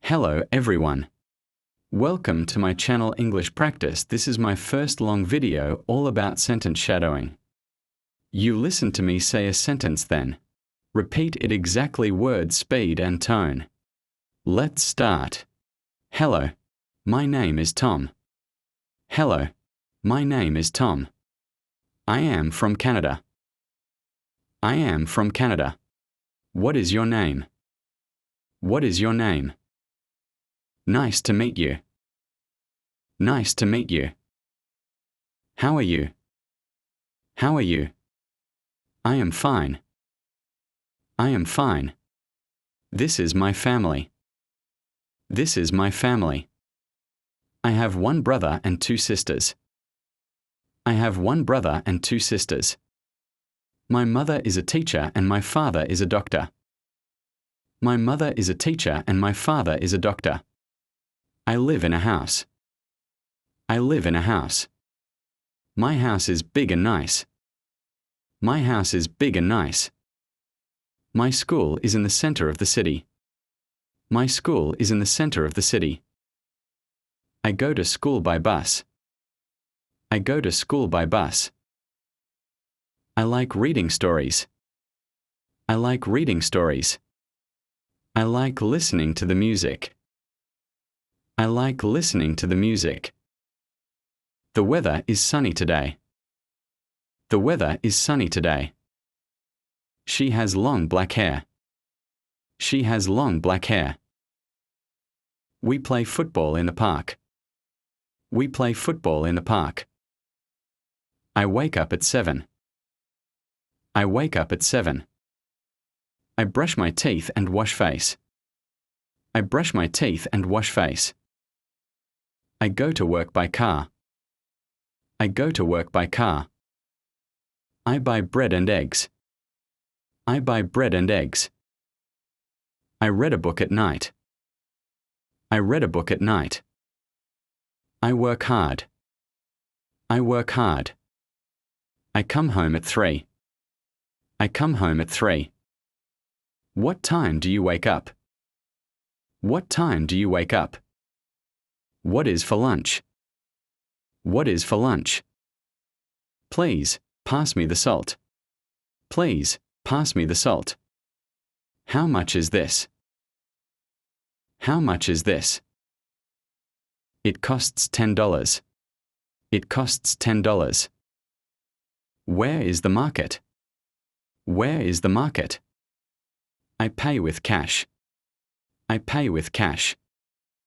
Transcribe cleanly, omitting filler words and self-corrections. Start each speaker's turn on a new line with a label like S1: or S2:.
S1: Hello everyone. Welcome to my channel English Practice. This is my first long video all about sentence shadowing. You listen to me say a sentence then. Repeat it exactly word, speed and tone. Let's start. Hello. My name is Tom. Hello. My name is Tom. I am from Canada. I am from Canada. What is your name? What is your name? Nice to meet you. Nice to meet you. How are you? How are you? I am fine. I am fine. This is my family. This is my family. I have one brother and two sisters. I have one brother and two sisters. My mother is a teacher and my father is a doctor. My mother is a teacher and my father is a doctor. I live in a house. I live in a house. My house is big and nice. My house is big and nice. My school is in the center of the city. My school is in the center of the city. I go to school by bus. I go to school by bus. I like reading stories. I like reading stories. I like listening to the music. I like listening to the music. The weather is sunny today. The weather is sunny today. She has long black hair. She has long black hair. We play football in the park. We play football in the park. I wake up at 7. I wake up at 7. I brush my teeth and wash face. I brush my teeth and wash face. I go to work by car. I go to work by car. I buy bread and eggs. I buy bread and eggs. I read a book at night. I read a book at night. I work hard. I work hard. I come home at 3. I come home at 3. What time do you wake up? What time do you wake up? What is for lunch? What is for lunch? Please, pass me the salt. Please, pass me the salt. How much is this? How much is this? It costs $10. It costs $10. Where is the market? Where is the market? I pay with cash. I pay with cash.